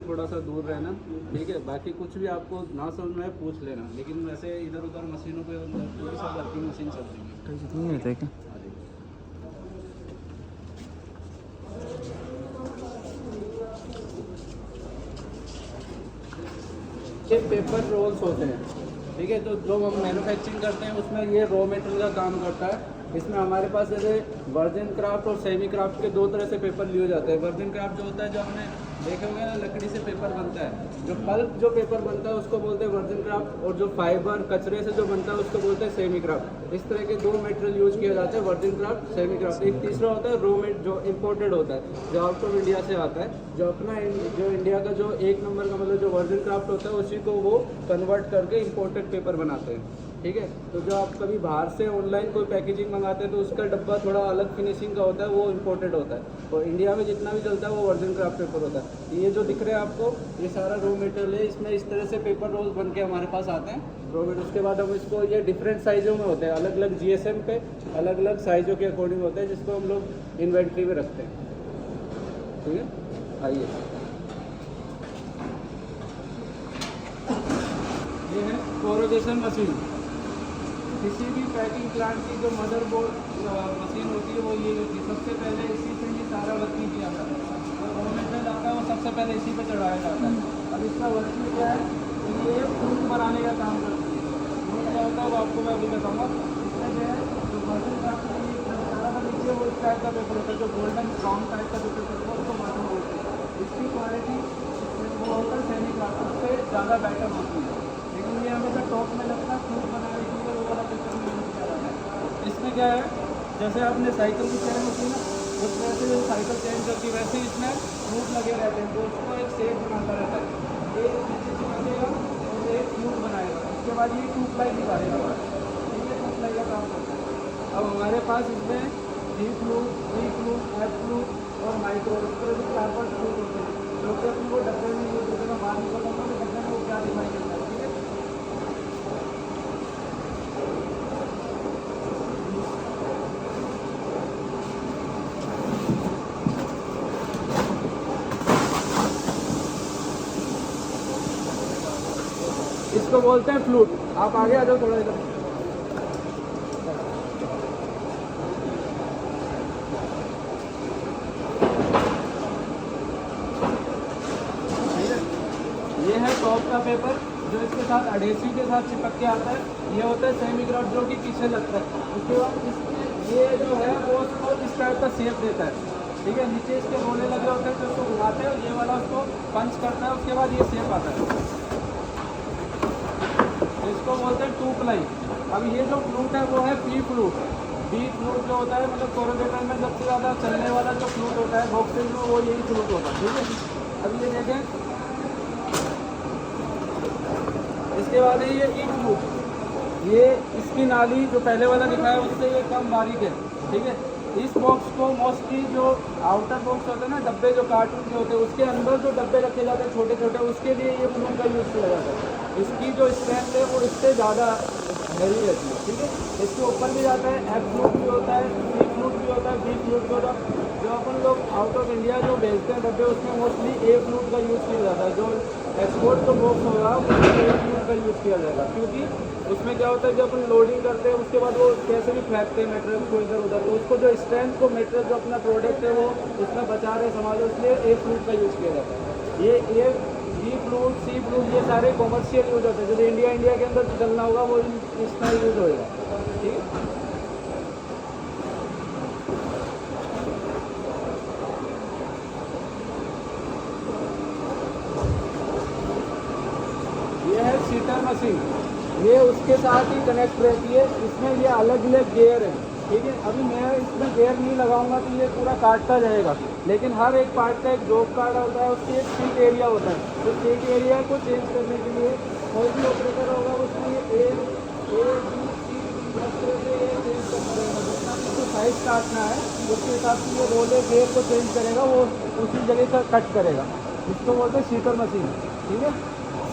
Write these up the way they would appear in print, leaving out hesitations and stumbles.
थोड़ा सा दूर रहना, ठीक है। बाकी कुछ भी आपको ना समझ में आए पूछ लेना, लेकिन वैसे इधर उधर मशीनों पे पूरी सब वर्किंग मशीन चल रही है। कहीं जितनी नहीं रहता क्या? ये पेपर रोल्स होते हैं, ठीक है। तो जो हम मैन्युफैक्चरिंग करते हैं उसमें ये रॉ मटेरियल का काम करता है। इसमें हमारे पास जैसे वर्जिन क्राफ्ट और सेमी क्राफ्ट के दो तरह से पेपर लिए जाते हैं। वर्जिन क्राफ्ट जो होता है, जो हमने देखे होंगे ना, लकड़ी से पेपर बनता है। जो पल्प जो पेपर बनता है उसको बोलते हैं वर्जिन क्राफ्ट, और जो फाइबर कचरे से जो बनता है उसको बोलते हैं सेमी क्राफ्ट। इस तरह के दो मटेरियल यूज किया जाता है, वर्जिन क्राफ्ट, सेमी क्राफ्ट। एक तीसरा होता है रॉ मेट, जो इम्पोर्टेड होता है, जो आउट ऑफ इंडिया से आता है। जो अपना जो इंडिया का जो एक नंबर का मतलब जो वर्जिन क्राफ्ट होता है, उसी को वो कन्वर्ट करके इम्पोर्टेड पेपर बनाते हैं, ठीक है। तो जो आप कभी बाहर से ऑनलाइन कोई पैकेजिंग मंगाते हैं तो उसका डब्बा थोड़ा अलग फिनिशिंग का होता है, वो इम्पोर्टेड होता है। और इंडिया में जितना भी चलता है वो वर्जिन क्राफ्ट पेपर होता है। ये जो दिख रहा है आपको, ये सारा रॉ मटेरियल है। इसमें इस तरह से पेपर रोल्स बन के हमारे पास आते हैं रॉ मटेरियल। उसके बाद हम इसको, ये डिफरेंट साइज़ों में होते हैं, अलग अलग GSM पे अलग अलग साइज़ों के अकॉर्डिंग होते हैं, जिसको हम लोग इन्वेंट्री में रखते हैं, ठीक है। आइए, ये है कोरोगेशन मशीन। किसी भी पैकिंग प्लांट की जो मदरबोर्ड मशीन होती है वो ये होती है। सबसे पहले इसी से ही सारा वर्किंग किया जाता है। जो रॉ मटेरियल आता है वो सबसे पहले इसी पे चढ़ाया जाता है। अब इसका वर्किंग क्या है, ये फ्रूट बनाने का काम करती है। फ्रूट क्या होता है वो आपको मैं अभी बताऊँगा। इसमें जो है जो वर्जिन क्राफ्ट नीचे वो इस टाइप का पेपर होता है, जो गोल्डन ब्राउन टाइप का जो पेपर होता है उसको वर्जिन बोलते हैं। इसकी क्वालिटी वो होता है सेमी क्राफ्ट, उससे ज़्यादा बेटर होती है। लेकिन ये हमेशा टॉप में लगता है, फ्रूट बनाने के लिए वो वाला पेपर में यूज़ किया जाता है। इसमें क्या है, जैसे आपने साइकिल की चेन होती है ना, उस तरह से जो साइकिल चेन होती है वैसे इसमें फ्रूट लगे रहते हैं, तो उसको एक शेप बनाता रहता है। एक नीचे चिपकेगा और एक फ्रूट बनाएगा, उसके बाद ये 2 प्लाई निकालेगा, ठीक है। 2 प्लाई का काम करता है। अब हमारे पास इसमें डी फ्लूट, ई फ्लूट, एफ फ्लूट और माइक्रो, इस तरह से 4-5 फ्लूट होते हैं, जो कि अपने वो डब्बे में यूज होते हैं। बाहर निकलता है तो डब्बे में वो क्या दिखाई देता है, ठीक है। इसको बोलते हैं फ्लूट। आप आगे आ जाओ थोड़ा इधर। ये है टॉप का पेपर, जो इसके साथ एडहेसिव के साथ चिपक के आता है। ये होता है सेमी क्राफ्ट, जो कि पीछे लगता है। उसके बाद ये जो है वो उसको इस टाइप का शेप देता है, ठीक है। नीचे इसके रोले लगे होते हैं, तो उसको घुमाते हैं और ये वाला उसको पंच करता है, उसके बाद ये शेप आता है। इसको बोलते हैं 2 प्लाई। अब ये जो फ्लूट है वो है बी फ्लूट। बी फ्लूट जो होता है, मतलब कोरोगेटर में सबसे ज़्यादा चलने वाला जो फ्लूट होता है बॉक्सिंग में, वो यही फ्लूट होता है, ठीक है। अब ये देखें, इसके बाद है ये ई फ्लूट। ये इसकी नाली जो पहले वाला दिखाया उससे ये कम बारीक है, ठीक है। इस बॉक्स को मोस्टली जो आउटर बॉक्स होते हैं ना, डब्बे जो कार्टून के होते हैं, उसके अंदर जो डब्बे रखे जाते हैं छोटे छोटे, उसके लिए ये फ्लूट का यूज़ किया जाता है। इसकी जो स्ट्रेंथ है वो इससे ज़्यादा हैवी रहती है, ठीक है। इसके ऊपर भी जाता है, एफ फ्लूट भी होता है, सी फ्लूट भी होता है, बी फ्लूट भी होता है। जो अपन लोग आउट ऑफ इंडिया जो भेजते हैं डब्बे, उसमें मोस्टली ए फ्लूट का यूज़ किया जाता है। जो एक्सपोर्ट का बॉक्स होगा उसमें ए फ्लूट का यूज़ किया जाएगा, क्योंकि उसमें क्या होता है, जब अपन लोडिंग करते हैं उसके बाद वो कैसे भी फेंकते हैं मटेरियल को इधर उधर, तो उसको जो स्ट्रेंथ को मटेरियल जो अपना प्रोडक्ट है वो उसमें बचा रहे समाज, इसलिए ए फ्लूट का यूज़ किया जाता है। ये A B flute, C flute, ये सारे कॉमर्शियल यूज होते हैं। जो इंडिया के अंदर चलना होगा वो इसका यूज होएगा, ठीक है। ये है सीटर मशीन, ये उसके साथ ही कनेक्ट रहती है। इसमें ये अलग अलग गियर है, ठीक है। अभी मैं इसमें गियर नहीं लगाऊंगा तो ये पूरा काटता जाएगा, लेकिन हर एक पार्ट का एक जॉब कार्ड होता है, उसकी एक सीट एरिया होता है। तो सीट एरिया को चेंज करने के लिए कोई भी ऑपरेटर होगा उसमें ये ए बी सी इस तरह से ये चेंज करना रहेगा। जितना उसको साइज काटना है उसके हिसाब से ये रोले गियर को चेंज करेगा, वो उसी जगह से कट करेगा। इसको बोलते हैं सीटर मशीन, ठीक है।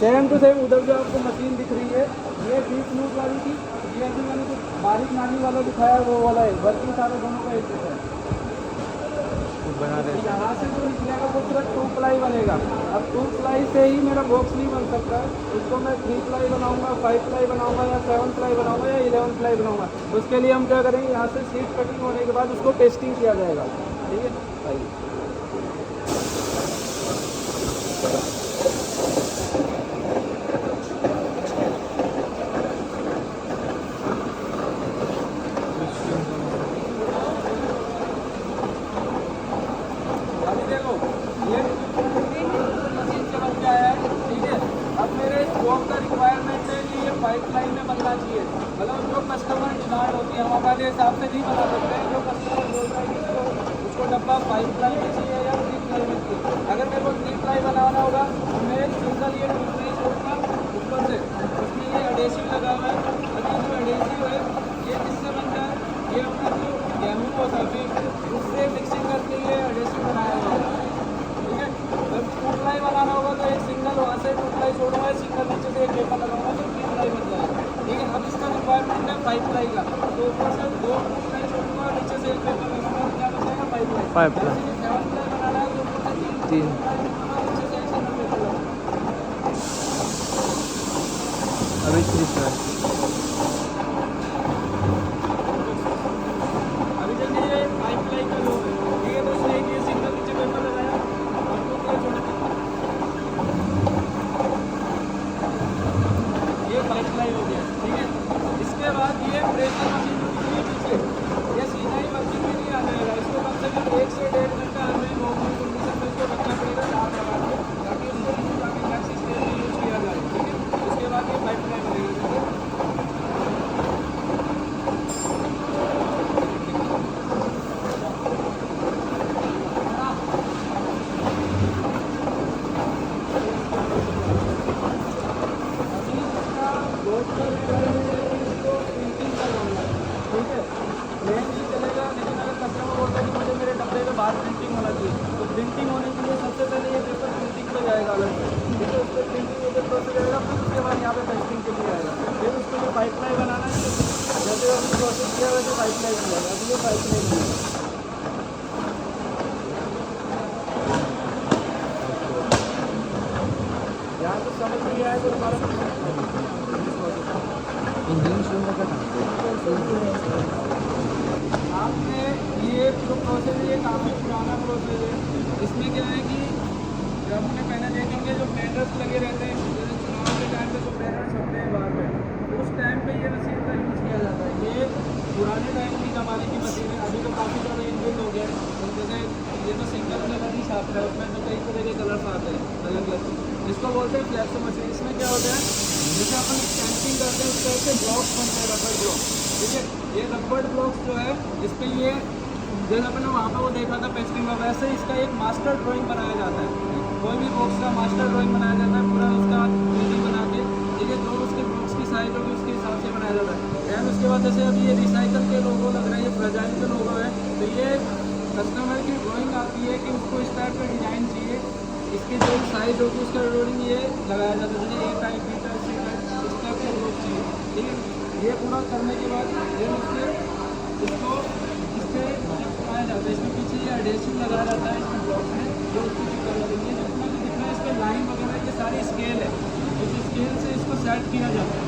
सेम टू सेम उधर जो आपको मशीन दिख रही है, ये 20 फ्लूट वाली थी। ये अभी मैंने जो बारीक नाली वाला दिखाया वो वाला है, वर्किंग सारे दोनों का एक जैसा है। बना रहे हैं। यहाँ से जो निकलेगा वो सिर्फ 2 प्लाई बनेगा। अब 2 प्लाई से ही मेरा बॉक्स नहीं बन सकता है, उसको मैं 3 प्लाई बनाऊंगा, 5 प्लाई बनाऊंगा या 7 प्लाई बनाऊंगा या 11 प्लाई बनाऊंगा। उसके लिए हम क्या करेंगे, यहाँ से सीट कटिंग होने के बाद उसको टेस्टिंग किया जाएगा। ठीक है, आइए। अभी देखो ये मशीन से बन के आया है। ठीक है, अब मेरे जॉब का रिक्वायरमेंट है कि ये 5 लाइन में बनना चाहिए। मतलब जो कस्टमर डिमांड होती है हम अपने हिसाब से नहीं बना सकते हैं। जो कस्टमर बोल रहा है कि उसको डब्बा 5 लाइन में चाहिए या 3 लाइन में चाहिए। अगर मेरे को 3 लाइन बनाना होगा तो मैं सिंगल ये 2 लाइन छोड़ूंगा ऊपर से, उसमें ये एडेसिव लगा हुआ है। अभी जो एडेसिव है ये किससे बनता है, ये अपना जो गेहूँ होता है उससे मिक्सिंग करके ये एडेसिव बनाया जाएगा। ठीक है, जब 2 प्लाई बनाना होगा तो एक सिंगल वहाँ से 2 प्लाई छोड़ूंगा, सिंगल नीचे से एक पेपर लगाऊंगा तो 3 प्लाई बन जाएगा। ठीक है, अब इसका रिक्वायरमेंट है 5 प्लाई का, तो ऊपर से 2 प्लाई छोड़ूंगा और नीचे से एक पेपर लगाऊंगा तो क्या बचेगा 5 प्लाई। 7 प्लाई बनाना है तो ऊपर से 3 प्लाई छोड़ूंगा, नीचे से एक सिंगल पेपर लगाऊंगा। अभी 3 प्लाई। अभी जैसे ये 5 प्लाई का लोग है, ठीक है, तो उसने एक ये सिंगल नीचे पेपर लगाया और 2 प्लाई छोड़ दी, ये 5 प्लाई हो गया। ठीक है, इसके बाद ये प्रेशर मशीन होती है पीछे, ये सीधा ही वर्किंग में नहीं आ जाएगा। इसको कम से कम 1 से 1.5 घंटा हमें नॉर्मल कंडीशन में इसको रखना पड़ेगा दाब लगा के, ताकि उसको जाके नेक्स्ट स्टेज में यूज़ किया जाए। ठीक है, उसके बाद ये 5 प्लाई बनेगा। ठीक है, प्लेन नहीं चलेगा, लेकिन अगर कस्टमर बोलता है कि मुझे मेरे डब्बे में बाहर प्रिंटिंग होना चाहिए, तो प्रिंटिंग होने के लिए सबसे पहले ये पेपर प्रिंटिंग पे जाएगा अलग से। ठीक है, उस पर प्रिंटिंग होकर प्रोसेस जाएगा, फिर उसके बाद यहाँ पे टेस्टिंग के लिए आएगा। फिर उसके लिए 5 प्लाई बनाना है, जैसे अभी प्रोसेस किया वैसे 5 प्लाई बन जाएगा। अभी ये 5 प्लाई बनेगा। यहाँ तो समझ नहीं आया तो हमारा इंजन शुरू का आपने ये जो प्रोसेस है ये काफ़ी पुराना प्रोसेस है। इसमें क्या है कि जब हमने पहले देखेंगे जो बैनर्स लगे रहते हैं, जैसे चुनाव के टाइम पे जो बैनर छपते हैं बाहर में, तो उस टाइम पे ये मशीन का यूज़ किया जाता है। ये पुराने टाइम की ज़माने की मशीन है। अभी तो काफ़ी ज़्यादा इंजन हो गया है, तो जैसे ये तो सिंगल कलर ही छापता है, उसमें तो कई तरह के कलर्स आते हैं अलग अलग, जिसको बोलते हैं फ्लैक्सो मशीन। इसमें क्या होता है, जैसे अपन स्टैंपिंग करते हैं उस टाइप से ब्लॉक्स बनते हैं, रबड़ ब्लॉक। ठीक है, ये रबड़ ब्लॉक्स जो है इस पर ये जैसे अपने वहाँ पे वो देखा था पेस्टिंग में, वैसे इसका एक मास्टर ड्राइंग बनाया जाता है। कोई भी बॉक्स का मास्टर ड्राइंग बनाया जाता है, पूरा उसका ड्राइंग बना के, ठीक है, जो उसके बॉक्स की साइज होगी उसके हिसाब से बनाया जाता है। एंड उसके बाद जैसे अभी ये रिसाइकल के लोगो लग रहे हैं, ये फ्रेजाइल के लोगो है, तो ये कस्टमर की ड्राइंग आती है कि उसको इस टाइप का डिज़ाइन चाहिए, इसकी जो साइज होगी उसका ड्राइंग ये लगाया जाता है, जैसे A type B type C type इस टाइप का लोग चाहिए। ठीक है, ये पूरा करने के बाद फिर उसके इसको इस पर चिपकाया जाता है। इसमें पीछे ये एडेसिव लगाया जाता है इसमें ब्लॉक में, जो उसको चिपका जाती है। जितना भी दिख रहा है इस पर लाइन वगैरह ये सारी स्केल है, इस स्केल से इसको सेट किया जाता है।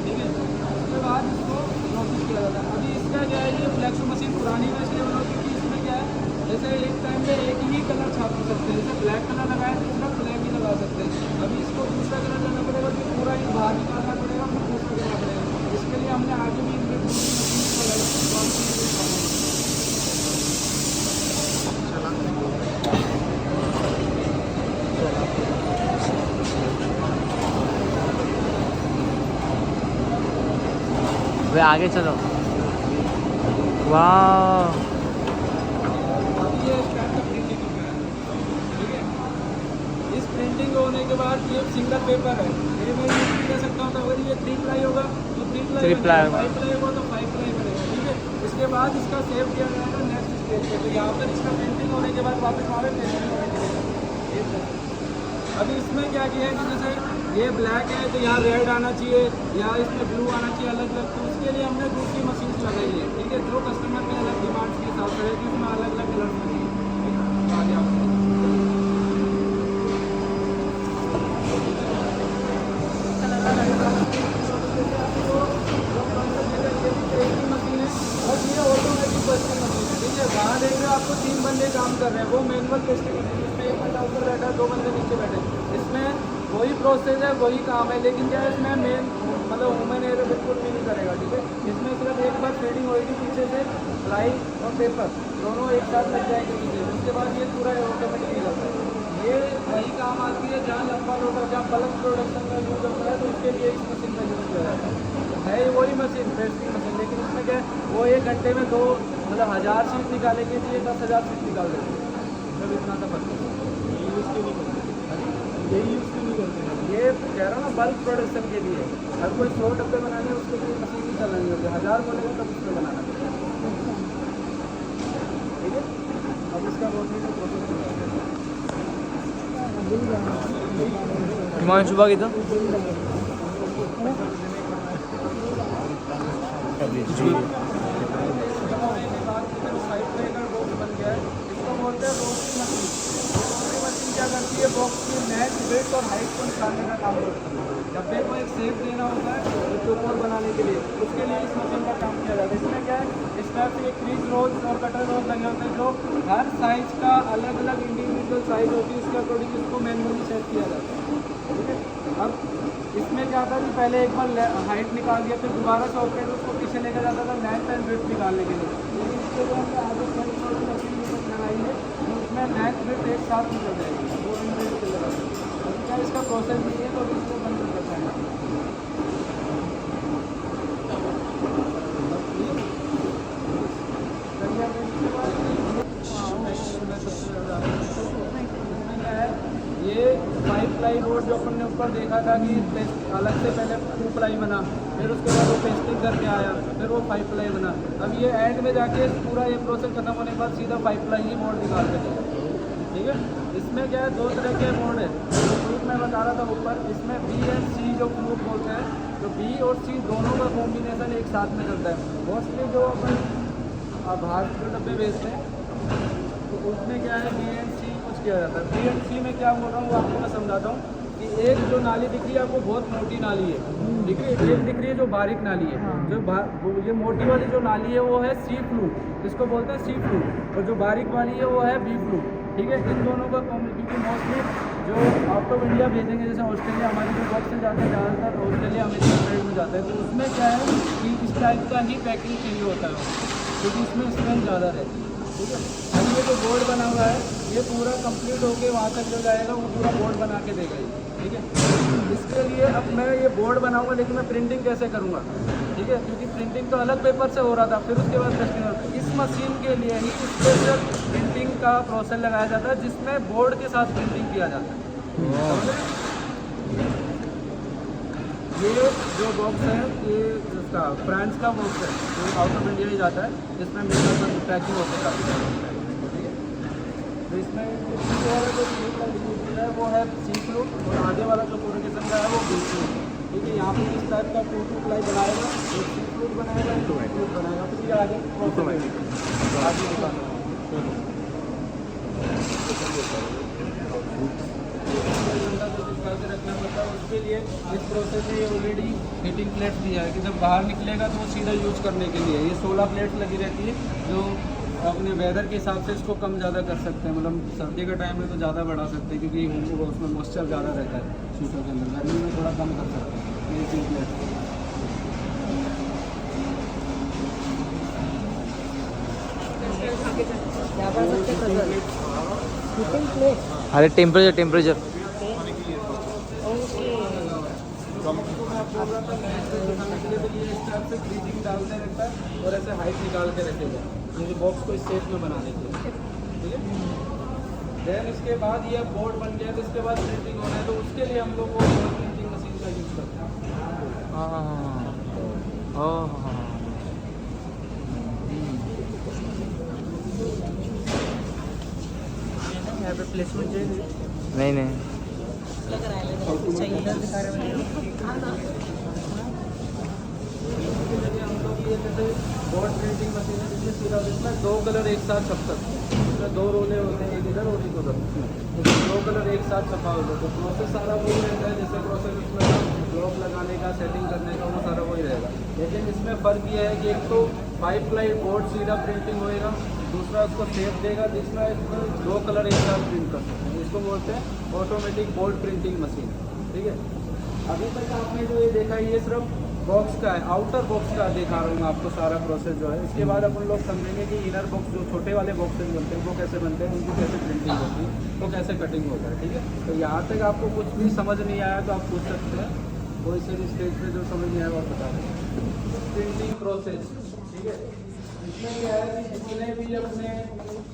ठीक है, उसके बाद इसको प्रोसेस किया जाता है। अभी इसका क्या है, ये फ्लैक्सो मशीन पुरानी में इसलिए बना क्योंकि इसमें क्या है, जैसे एक टाइम पे एक ही कलर छाप सकते हैं, जैसे ब्लैक कलर लगाए तो इसका ब्लैक ही लगा सकते हैं। अभी इसको दूसरा कलर करना पड़ेगा, फिर पूरा ही बाहर निकालना पड़ेगा, फिर दूसरा करना पड़ेगा। इसके लिए हमने आगे भी मशीन लगाई। वे आगे चलो। वाह, अभी ये स्टैंड का प्रिंटिंग हो गया है। ठीक है, इस प्रिंटिंग होने के बाद ये सिंगल पेपर है, ये मैं यूज भी कर सकता हूँ। तो अगर ये 3 प्लाई होगा तो 3 प्लाई, 5 प्लाई होगा तो 5 प्लाई बनेगा। ठीक है, इसके बाद इसका सेव किया जाएगा नेक्स्ट स्टेज पे, तो यहाँ पर इसका प्रिंटिंग होने के बाद वापस वहाँ पे टेस्टिंग होने के लिए। अभी इसमें क्या किया है कि जैसे ये ब्लैक है तो यहाँ रेड आना चाहिए या इसमें ब्लू आना चाहिए अलग अलग, तो उसके लिए हमने दूसरी मशीन लगाई है। ठीक है, जो कस्टमर के अलग डिमांड्स के हिसाब से है कि उसमें अलग अलग कलर चाहिए। आपको 3 बंदे काम कर रहे हैं, वो मैनुअल पेस्टिंग मशीन, इसमें एक बंदा ऊपर बैठा है, 2 बंदे नीचे बैठे हैं। इसमें वही प्रोसेस है, वही काम है, लेकिन क्या है इसमें मेन मतलब ह्यूमन एयर बिल्कुल भी नहीं करेगा, ठीक है। इसमें सिर्फ एक बार फीडिंग होगी पीछे से, फ्लाई और पेपर दोनों एक साथ लग जाएंगे पीछे, उसके बाद ये पूरा ऑटोमेटिकली होता है। ये वही काम आती है जहाँ लंबा लोटा, जहाँ बल्क प्रोडक्शन का यूज़ होता है, तो उसके लिए इस मशीन का यूज़ किया जाता है ये वही मशीन पेस्टिंग मशीन, लेकिन इसमें क्या है वो 1 घंटे में 2 मतलब 1000 शीट निकालेंगे तो ये 10,000 शीट निकाल देंगे, जब इतना सा पड़ता है। यही यूज़ क्यों नहीं करते हैं, ये कह रहा हूँ ना बल्क प्रोडक्शन के लिए। हर कोई 100 डब्बे बनाने हैं उसके लिए मशीन नहीं चलानी होती, 1000 बोलेगा तब उसमें बनाना पड़ेगा, ठीक है। अब इसका रोटी का प्रोसेस हिमांशु बाग इधर बोलते हैं रोस्टिंग मशीन। रोस्टिंग मशीन क्या करती है, बॉक्स की नेट वेट और हाइट को निकालने का काम करती है। डब्बे को एक शेप देना होता है चौकोर बनाने के लिए, उसके लिए इस मशीन का काम किया जाता है। इसमें क्या है, इस तरह से क्रीज रोल्स और कटर रोल लगे होते हैं, जो हर साइज़ का अलग अलग इंडिविजुअल साइज़ होती है, उसके अकॉर्डिंग इसको मैनुअली सेट किया जाता है, ठीक है। अब इसमें क्या था कि पहले एक बार हाइट निकाल दिया, फिर दोबारा से ऑपरेटर उसको पीछे लेकर जाता था नेट एंड वेट निकालने के लिए, लेकिन इसके जो हमने आगे मशीन लगाई है तो उसमें नेट वेट एक साथ निकल जाएगी, 2 मिनट के लगा। अभी क्या इसका प्रोसेस नहीं है तो इसको बंद कर देता है। ये 5 प्लाई बोर्ड जो अपन ने ऊपर देखा था कि अलग से पहले 2 प्लाई बना, फिर उसके बाद वो पेस्टिंग करके आया, फिर वो 5 प्लाई बना। अब ये एंड में जाके पूरा ये प्रोसेस खत्म होने के बाद सीधा 5 प्लाई ही बोर्ड निकाल के देगा, ठीक है। इसमें क्या है 2 तरह के बोर्ड है, फ्लूक मैं बता रहा था ऊपर, इसमें बी एंड सी जो फ्लूक बोलते हैं, तो बी और सी दोनों का कॉम्बिनेशन एक साथ में चलता है। मोस्टली जो अपन बाहर के डब्बे बेचते हैं तो उसमें क्या है बी एंड सी कुछ किया जाता है। बी एंड सी में क्या बोल रहा हूँ वो आपको मैं समझाता हूँ कि एक जो नाली दिख रही है आपको बहुत मोटी नाली है, दिख रही है, एक दिख रही है जो बारीक नाली है, जो ये मोटी वाली जो नाली है वो है सी फ्लूक, इसको बोलते हैं सी फ्लूक, और जो बारीक वाली है वो है बी फ्लूक, ठीक है। इन दोनों का क्योंकि मोस्टली जो आउट ऑफ इंडिया भेजेंगे, जैसे ऑस्ट्रेलिया हमारी जो बॉक्स से जाते हैं ज़्यादातर ऑस्ट्रेलिया अमेरिका साइड में जाता है, तो उसमें क्या है कि इस टाइप का ही पैकिंग चाहिए होता है क्योंकि इसमें स्ट्रेंथ ज़्यादा रहती है, ठीक है। अब ये जो बोर्ड बना हुआ है ये पूरा कंप्लीट होके वहाँ तक जो जाएगा वो पूरा बोर्ड बना के देगा ये, ठीक है। इसके लिए अब मैं ये बोर्ड बनाऊंगा, लेकिन मैं प्रिंटिंग कैसे करूँगा, ठीक है, क्योंकि प्रिंटिंग तो अलग पेपर से हो रहा था, फिर उसके बाद टेस्टिंग होता है। इस मशीन के लिए ही स्पेशल प्रिंटिंग का प्रोसेस लगाया जाता है जिसमें बोर्ड के साथ प्रिंटिंग किया जाता है। ये जो बॉक्स है ये इसका फ्रांस का बॉक्स है जो आउट ऑफ इंडिया ही जाता है, जिसमें मेरा पैकिंग होता है, ठीक है। तो इसमें जो है वो है सी फ्लूक और आगे वाला जो प्रोडक्शन का है वो बी फ्लूक, ठीक है। यहाँ पे इस टाइप का 2 प्लाई बनाएगा, एक सी फ्लूक बनाएगा, एक बी फ्लूक बनाएगा, फिर ये आगे आगे दिखाना रखना पड़ता है। उसके लिए इस प्रोसेस में ऑलरेडी हीटिंग प्लेट दिया है कि जब बाहर निकलेगा तो वो सीधा यूज करने के लिए ये 16 प्लेट लगी रहती है, जो अपने वेदर के हिसाब से इसको कम ज़्यादा कर सकते हैं। मतलब सर्दी के टाइम में तो ज़्यादा बढ़ा सकते हैं क्योंकि उसमें मॉइस्चर ज़्यादा रहता है सूटों के अंदर, गर्मी में थोड़ा कम कर सकते हैं ये 3 प्लेट। अरे टेम्परेचर डालते रहता है और ऐसे हाइट निकाल के रखेगा जैसे बॉक्स को इस शेप में बनाने के लिए, ठीक है। देन इसके बाद ये बोर्ड बन गया तो इसके बाद प्रिंटिंग होना है, तो उसके लिए हम लोग वो प्रिंटिंग मशीन का यूज़ करते हैं। यहाँ पे प्लेसमेंट चाहिए नहीं जैसे बोर्ड प्रिंटिंग मशीन है जिसमें सीधा इसमें 2 कलर एक साथ छप सकते हैं, इसमें 2 रोले होते हैं, एक इधर और एक उधर, तो 2 कलर एक साथ छपा होता है। तो प्रोसेस सारा वही रहता है जैसे प्रोसेस उसमें ब्लॉक लगाने का, सेटिंग करने का, वो सारा वही रहेगा। लेकिन इसमें फ़र्क ये है कि एक तो 5 प्लाई बोर्ड सीधा प्रिंटिंग होएगा, दूसरा उसको शेप देगा जिसमें इसमें 2 कलर एक साथ प्रिंट कर सकते हैं। इसको बोलते हैं ऑटोमेटिक बोर्ड प्रिंटिंग मशीन। ठीक है, अभी तक आपने जो ये देखा ये सिर्फ बॉक्स का है, आउटर बॉक्स का दिखा रहा हूँ मैं आपको सारा प्रोसेस जो है। इसके बाद अपन लोग समझेंगे कि इनर बॉक्स जो छोटे वाले बॉक्सेस बनते हैं वो कैसे बनते हैं, उनकी कैसे प्रिंटिंग होती है, वो कैसे कटिंग होता है। ठीक है, तो यहाँ तक आपको कुछ भी समझ नहीं आया तो आप पूछ सकते हैं, कोई से भी स्टेज पे जो समझ नहीं आया वो बता दें। प्रिंटिंग प्रोसेस, ठीक है, इसमें क्या है कि जितने भी अपने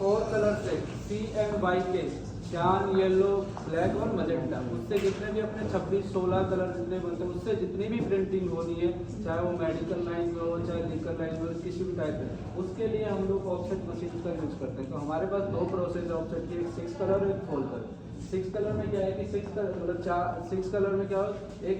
4 कलर से CMYK, शान, येलो, ब्लैक और मजेंटा, उससे जितने भी अपने 26-16 कलर जितने बनते हैं उससे जितनी भी प्रिंटिंग होनी है, चाहे वो मेडिकल लाइन में हो चाहे लिकर लाइन में हो, किसी भी टाइप में, उसके लिए हम लोग ऑफसेट मशीन का यूज़ करते हैं। तो हमारे पास 2 प्रोसेस है ऑफसेट की, एक 6 कलर और एक 4 कलर। 6 कलर में क्या है कि 6 कलर मतलब 6 कलर में क्या हो, एक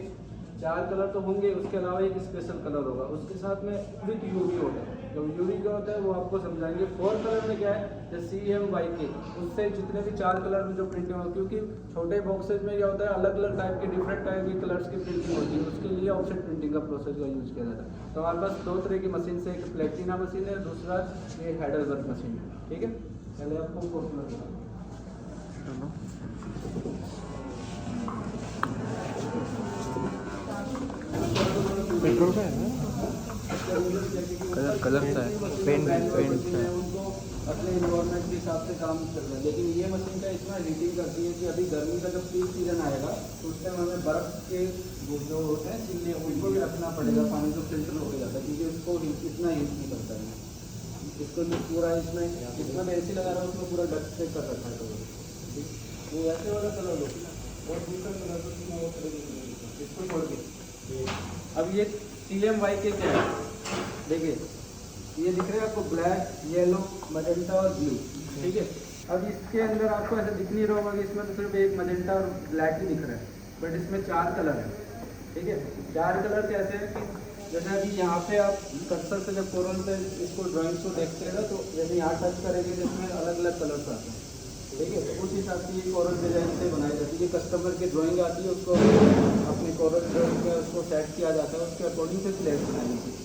4 कलर तो होंगे, उसके अलावा एक स्पेशल कलर होगा, उसके साथ में विथ यूवी होगा। जो यूवी का होता है वो आपको समझाएंगे। 4 कलर में क्या है, जैसे CMYK, उससे जितने भी 4 कलर में जो प्रिंटिंग हो, क्योंकि छोटे बॉक्सेज में क्या होता है अलग अलग टाइप के डिफरेंट टाइप के कलर्स की प्रिंटिंग होती है, उसके लिए ऑफसेट प्रिंटिंग का प्रोसेस का यूज़ किया जाता है। तो हमारे पास 2 तरह की मशीन से, एक प्लेटिना मशीन है, दूसरा ये हैडलबर्ग मशीन है। ठीक है, पहले आपको फॉर्मूला पेट्रोल का है कलर सा है, पेंट है। उनको अपने इन्वायरमेंट के हिसाब से काम कर रहे हैं। लेकिन ये मशीन का इतना हीटिंग करती है कि अभी गर्मी का जब पीक सीजन आएगा तो उस टाइम हमें बर्फ़ के जो होते हैं चिल्ले उनको भी रखना पड़ेगा, पानी जो फिल्टर हो जाता है, क्योंकि उसको इतना हीट नहीं करता है। इसको जो पूरा इसमें जितना भी AC लगा रहा है उसमें पूरा डस्ट से कर रखा है। तो वो वैसे वाला कलर हो और दूसरा कलर तो वो कलर इसको छोड़ के। अब ये CMYK क्या है, देखिए ये दिख रहा है आपको, ब्लैक, येलो, मजेंटा और ब्लू। ठीक है, अब इसके अंदर आपको ऐसा दिख नहीं रहा होगा कि इसमें तो सिर्फ एक मजेंटा और ब्लैक ही दिख रहा है, बट इसमें 4 कलर है। ठीक है, 4 कलर कैसे है कि जैसे अभी यहाँ पे आप कर्सर से जब कोरोन से इसको ड्राइंग्स को देखते हैं ना, तो जैसे यहाँ टच करेंगे जिसमें अलग अलग कलर्स आते हैं। ठीक है, तो उस हिसाब से ये कोरल डिजाइन से बनाई जाती है। कस्टमर की ड्राइंग आती है, उसको अपने कोरल ड्राइंग में उसको सेट किया जाता है, उसके अकॉर्डिंग से प्लेट बनाई जाती है।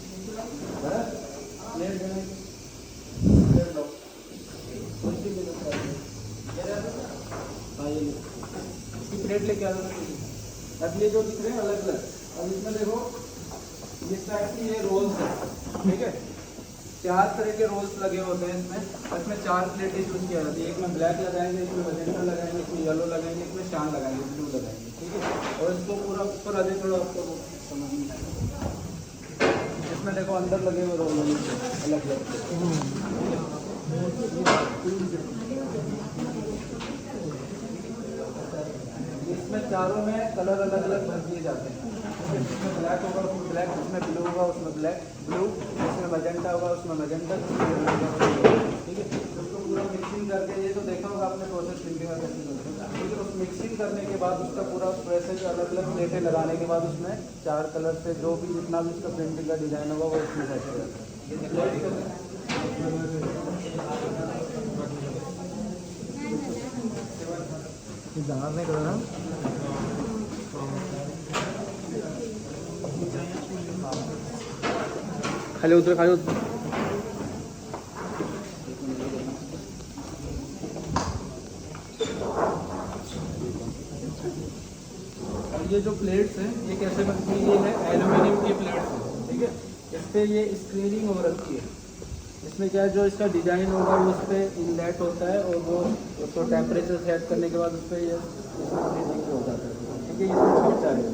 प्लेट बनाई, प्लेट लो, इसकी प्लेट लेके आ जाना। अब ये जो दिख रहे हैं अलग अलग, अब इसमें देखो इस टाइप की ये रोल्स है। ठीक है, 4 तरह के रोल्स लगे होते हैं इसमें 4 प्लेटें यूज़ किया जाती है। एक में ब्लैक लगाएंगे, इसमें मजेंटा लगाएंगे, इसमें येलो लगाएंगे, इसमें शान लगाएंगे, ब्लू लगाएंगे। ठीक है, और इसको पूरा ऊपर आ जाए थोड़ा आपको समझ नहीं आएगा। इसमें देखो अंदर लगे हुए रोल अलग अलग। इसमें चारों में कलर अलग अलग भर दिए जाते हैं। इसमें ब्लैक होगा उसमें ब्लैक, उसमें ब्लू होगा उसमें ब्लैक ब्लू, इसमें मजेंटा होगा उसमें मजेंटा। ठीक है, उसको पूरा मिक्सिंग करके, ये तो देखा होगा आपने प्रोसेस प्रिंटिंग का कैसे करते हैं। ठीक है, उस मिक्सिंग करने के बाद उसका पूरा प्रोसेस अलग अलग प्लेटें लगाने के बाद उसमें 4 कलर से जो भी जितना भी उसका प्रिंटिंग का डिज़ाइन होगा वो उसमें सेट हो जाता है। नहीं करो ना, खाली उधर खाली ये जो प्लेट्स हैं ये कैसे बनती है, ये है एल्यूमिनियम की प्लेट्स हैं। ठीक है, इस पर ये स्क्रीनिंग हो रखी है। इसमें क्या है, जो इसका डिज़ाइन होगा वो उस पर इनलेट होता है और वो उसको टेम्परेचर सेट करने के बाद उस पर ये स्क्रीनिंग हो जाता है। ठीक है, इसमें छोटा है।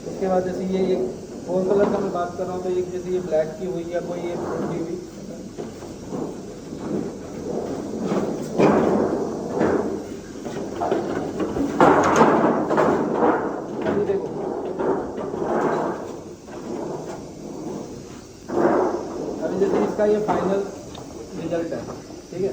उसके बाद जैसे ये एक 4 कलर का मैं बात कर रहा हूँ, तो एक जैसे ये ब्लैक की हुई या कोई ये छोटी हुई, इसका ये फाइनल रिजल्ट है। ठीक है,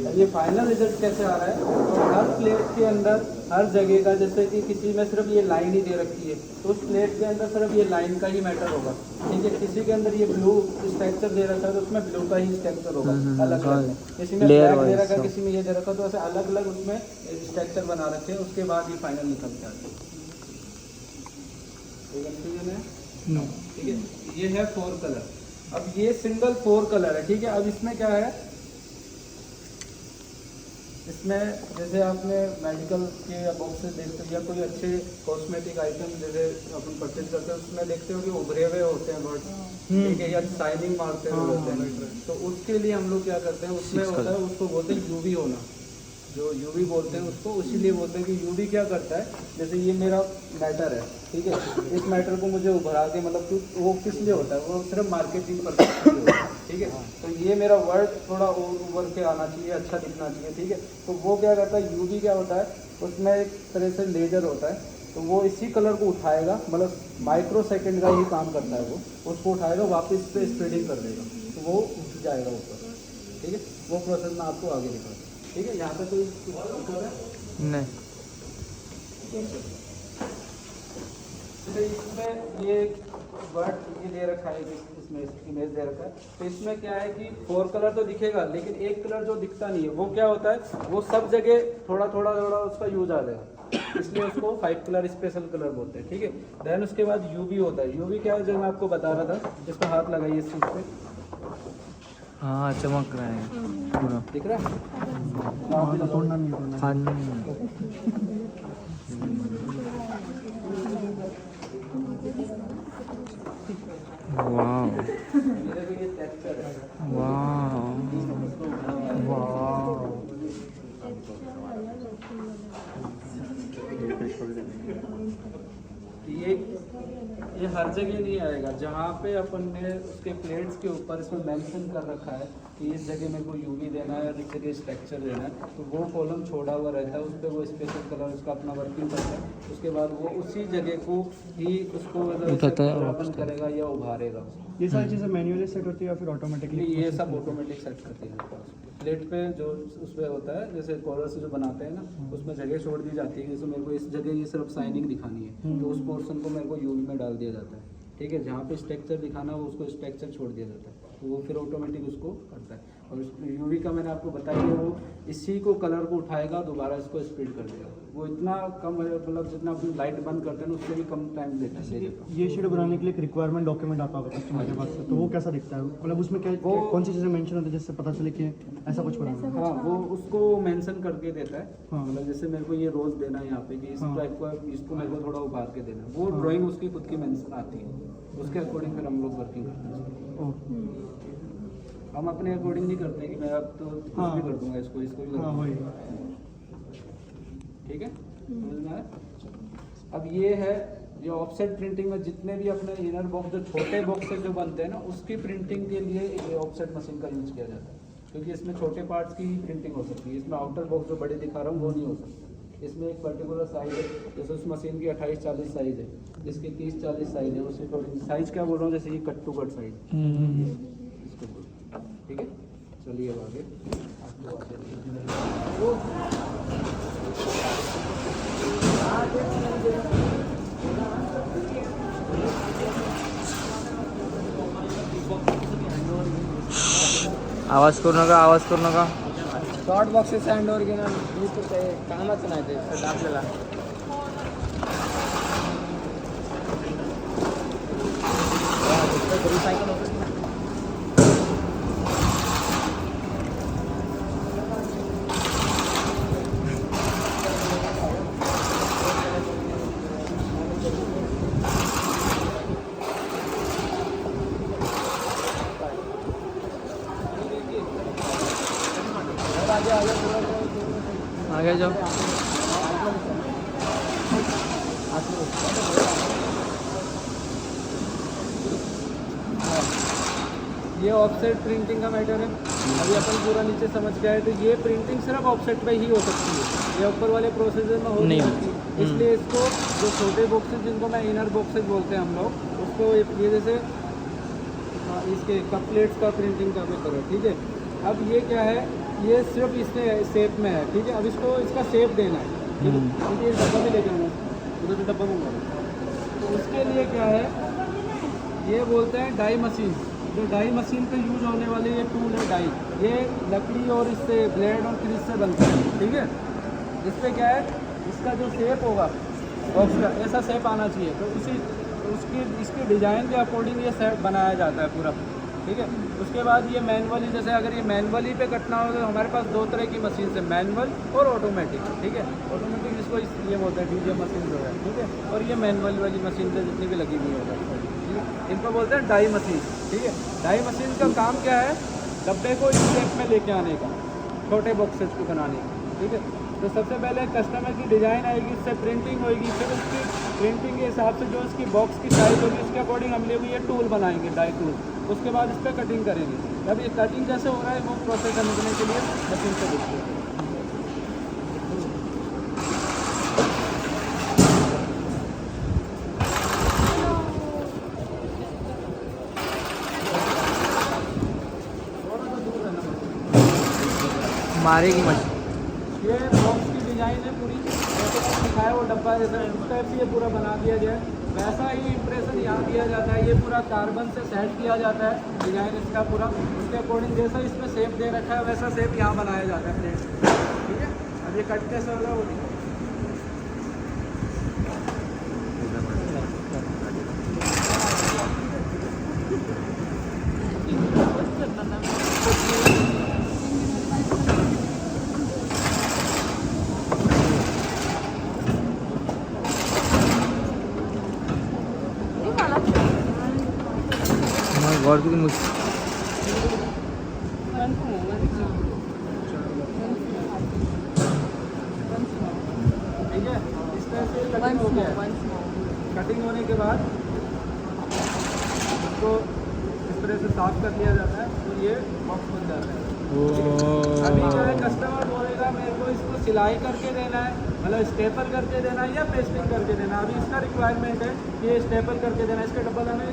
अब ये फाइनल रिजल्ट कैसे आ रहा है, तो हर प्लेट के अंदर हर जगह का, जैसे कि किसी में सिर्फ ये लाइन ही दे रखी है तो उस प्लेट के अंदर सिर्फ ये लाइन का ही मैटर होगा। ठीक है, किसी के अंदर ये ब्लू स्ट्रक्चर दे रखा है तो उसमें ब्लू का ही स्ट्रक्चर होगा अलग अलग, किसी में ब्लैक दे रखा है, किसी में ये दे रखा, तो ऐसे अलग अलग उसमें स्ट्रक्चर बना रखे हैं। उसके बाद ये फाइनल निकल के आते हैं। ठीक है, ये है 4 कलर। अब ये सिंगल 4 कलर है, ठीक है। अब इसमें क्या है, इसमें जैसे आपने मेडिकल के बॉक्सेस देखते हो या कोई अच्छे कॉस्मेटिक आइटम जैसे अपन परचेज करते हैं, उसमें देखते हो कि उभरे हुए होते हैं बर्ड, ठीक है, या शाइनिंग मारते हुए होते हैं। तो उसके लिए हम लोग क्या करते हैं, उसमें होता है, उसको बोलते हैं यूवी होना, जो यूवी बोलते हैं उसको। इसीलिए बोलते हैं कि यूवी क्या करता है, जैसे ये मेरा मैटर है, ठीक है, इस मैटर को मुझे उभरा के, मतलब वो किस लिए होता है, वो सिर्फ मार्केटिंग पर्पज के लिए होता है, ठीक है। तो ये मेरा वर्ड थोड़ा और उभर के आना चाहिए, अच्छा दिखना चाहिए, ठीक है। तो वो क्या करता है, यूवी क्या होता है, उसमें एक तरह से लेजर होता है, तो वो इसी कलर को उठाएगा, मतलब माइक्रो सेकेंड का ही काम करता है, वो उसको उठाएगा, वापस पे स्प्रेडिंग कर देगा, तो वो उठ जाएगा ऊपर, ठीक है। वो प्रोसेस मैं आपको आगे दिखाता हूँ, ठीक है। यहाँ पे कोई नहीं, इसमें ये वर्ड ये दे रखा है, इसमें इमेज दे रखा है। तो इसमें क्या है कि 4 कलर तो दिखेगा, लेकिन एक कलर जो दिखता नहीं है, वो क्या होता है, वो सब जगह थोड़ा थोड़ा उसका यूज आ जाएगा, इसलिए उसको 5 कलर स्पेशल कलर बोलते हैं, ठीक है। देन उसके बाद यूवी होता है। यूवी क्या है, जो मैं आपको बता रहा था, जिसको हाथ लगाइए इस चीज़ पे, हाँ चमक रहा है पूरा, दिख रहा है, हाँ वाह मेरे को ये टेक्सचर है, वाह वाह। ये हर जगह नहीं आएगा। जहाँ पे अपन ने उसके प्लेट्स के ऊपर इसमें मेंशन कर रखा है कि इस जगह मेरे को यूवी देना है और इस जगह स्ट्रक्चर देना है, तो वो कॉलम छोड़ा हुआ रहता है, उस पर वो स्पेशल कलर उसका अपना वर्किंग करता है। उसके बाद वो उसी जगह को ही उसको अपन करेगा या उभारेगा। ये सारी चीज़ें मैन्युअली सेट होती है या फिर ऑटोमेटिकली? ये सब ऑटोमेटिक सेट करती है। प्लेट पे जो उस पर होता है, जैसे कॉलर से जो बनाते हैं ना, उसमें जगह छोड़ दी जाती है, जैसे मेरे को इस जगह ये सिर्फ शाइनिंग दिखानी है, तो उस पोर्शन को मेरे को यूवी में डाल दिया जाता है, ठीक है। जहाँ पे स्ट्रक्चर दिखाना हो उसको स्ट्रक्चर छोड़ दिया जाता है, तो वो फिर ऑटोमेटिक उसको करता है। और यूवी का मैंने आपको बताया कि वो इसी को कलर को उठाएगा, दोबारा इसको स्प्रेड कर देगा। वो इतना कम, मतलब जितना अपनी लाइट बंद करते हैं ना, उससे भी कम टाइम लेता है। ये शेड बनाने के लिए एक रिक्वायरमेंट डॉक्यूमेंट आता होगा कस्टमर के पास से, तो वो कैसा दिखता है, मतलब उसमें क्या कौन सी चीज़ें मेंशन होती है जिससे पता चले कि ऐसा कुछ बनाना है? हाँ, वो उसको मेंशन करके देता है, हाँ। मतलब जैसे मेरे को ये रोज देना है यहाँ पे कि इस टाइप का, इसको मेरे को थोड़ा उभार के देना है, वो ड्राइंग उसकी खुद की मेंशन आती है, उसके अकॉर्डिंग फिर हम लोग वर्किंग करते हैं। हम अपने अकॉर्डिंग नहीं करते कि मैं अब तो कुछ भी कर दूंगा, इसको भी कर दूंगा, ठीक है, समझ में आया? अब ये है, ये ऑफसेट प्रिंटिंग में जितने भी अपने इनर बॉक्स, जो छोटे बॉक्सेस जो बनते हैं ना, उसकी प्रिंटिंग के लिए ये ऑफसेट मशीन का यूज़ किया जाता है, क्योंकि इसमें छोटे पार्ट्स की ही प्रिंटिंग हो सकती है। इसमें आउटर बॉक्स जो बड़े दिखा रहा हूँ वो नहीं हो सकता। इसमें एक पर्टिकुलर साइज है, जैसे उस मशीन की 28-40 साइज है, इसकी 30-40 साइज है, उसी अकॉर्डिंग साइज क्या बोल रहा हूँ, जैसे ये कट टू कट साइज, इसको बोल, ठीक है। चलिए अब आगे आवाज करू नका, आवाज करू नका. शॉर्ट बॉक्सेस हँड ओरिजिनल दूध ते कामच नाही ते सध्या आपल्याला. आगे जाओ. ये ऑफसेट प्रिंटिंग का मैटर है। अभी अपन पूरा नीचे समझ के आए, तो ये प्रिंटिंग सिर्फ ऑफसेट पे ही हो सकती है, ये ऊपर वाले प्रोसेसर में हो नहीं सकती। इसलिए इसको जो छोटे बॉक्सेस जिनको मैं इनर बॉक्सेस बोलते हैं हम लोग, उसको ये जैसे इसके कप प्लेट्स का प्रिंटिंग का पेपर है, ठीक है। अब ये क्या है, ये सिर्फ इसके शेप में है, ठीक है। अब इसको इसका शेप देना है, ठीक है। क्योंकि ये डब्बा भी लेके आऊँगा, उधर से डब्बा मंगवा, तो उसके लिए क्या है, ये बोलते हैं डाई मशीन। जो डाई मशीन पे यूज होने वाले ये टूल है डाई, ये लकड़ी और इससे ब्लेड और क्रीज से बनता है, ठीक है। इस पर क्या है, इसका जो शेप होगा बॉक्स का ऐसा शेप आना चाहिए, तो इसकी डिज़ाइन के अकॉर्डिंग ये सेट बनाया जाता है पूरा, ठीक है। उसके बाद ये मैनुअली, जैसे अगर ये मैनुअली पे कटना हो तो हमारे पास 2 तरह की मशीन है, मैनुअल और ऑटोमेटिक, ठीक है। ऑटोमेटिक इसको ये बोलते हैं डीजे मशीन जो है, ठीक है। और ये मैनुअल वाली मशीन से जितनी भी लगी हुई है, ठीक है, इनको बोलते हैं डाई मशीन, ठीक है। डाई मशीन का काम क्या है, डब्बे को इस शेप में लेके आने का, छोटे बॉक्सेस को बनाने का, ठीक है। तो सबसे पहले कस्टमर की डिज़ाइन आएगी, इससे प्रिंटिंग होएगी, फिर उसकी प्रिंटिंग के हिसाब से जो इसकी बॉक्स की साइज़ होगी उसके अकॉर्डिंग हम लोग ये टूल बनाएंगे, डाई टूल। उसके बाद इस पर कटिंग करेंगे। अब ये कटिंग कैसे हो रहा है वो प्रोसेस समझने के लिए मशीन से देखते हैं। मारेगी मछली। ये बॉक्स की डिज़ाइन है पूरी, जैसे दिखाया वो डब्बा जैसा उस टाइप से ये पूरा बना दिया गया है। वैसा ही इम्प्रेशन यहाँ दिया जाता है, ये पूरा कार्बन से सेट किया जाता है डिज़ाइन इसका पूरा, उसके अकॉर्डिंग जैसा इसमें शेप दे रखा है वैसा शेप यहाँ बनाया जाता है प्लेट, ठीक है। अब ये कट कैसे होगा वो दिखाओ। गौर की मुश्किल ठीक है। इस तरह से कटिंग हो गया है। कटिंग होने के बाद इसको इस तरह से साफ कर लिया जाता है तो ये बॉक्स बन जाता है। अभी जो है कस्टमर बोलेगा मेरे को इसको सिलाई करके देना है, मतलब स्टेपल करके देना है या पेस्टिंग करके देना है। अभी इसका रिक्वायरमेंट है कि ये स्टेपल करके देना है। इसका डबल हमें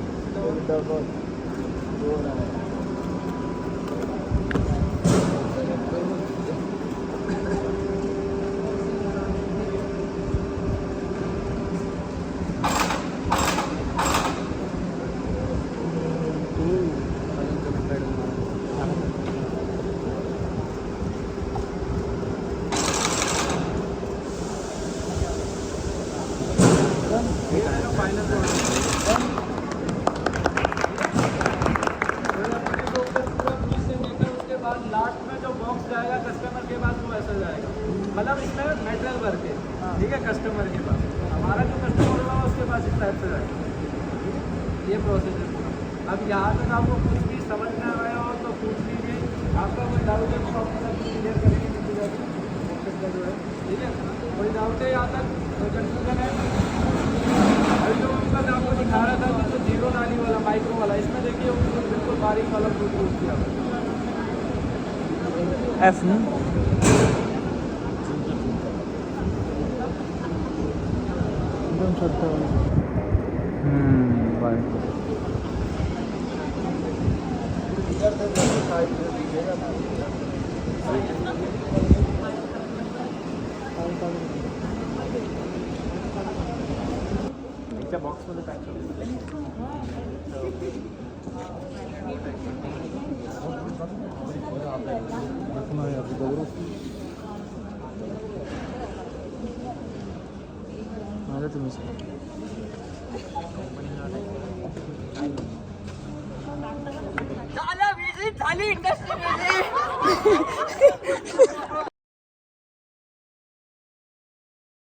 लास्ट में जो बॉक्स जाएगा कस्टमर के पास वो ऐसा जाएगा, मतलब इसमें मेटेरियल भर के, ठीक है, कस्टमर के पास। हमारा जो कस्टमर होगा उसके पास इस टाइप से जाएगा, ये प्रोसेस है पूरा। अब यहाँ तक आपको कुछ भी समझ में आया हो तो पूछ लीजिए, आपका कोई डाउट है तो क्लियर करेंगे नीचे जाकर जो है, ठीक है। कोई डाउट है यहाँ तक, कोई कन्फ्यूजन है? अभी जो मतलब आपको दिखा रहा था कि जो 0 नाली वाला माइक्रो वाला, इसमें देखिए बिल्कुल बारीक वाला फ्रूट यूज़ किया एफ बॉक्स मध्ये पॅक माझा तुम्ही झाली इंडस्ट्री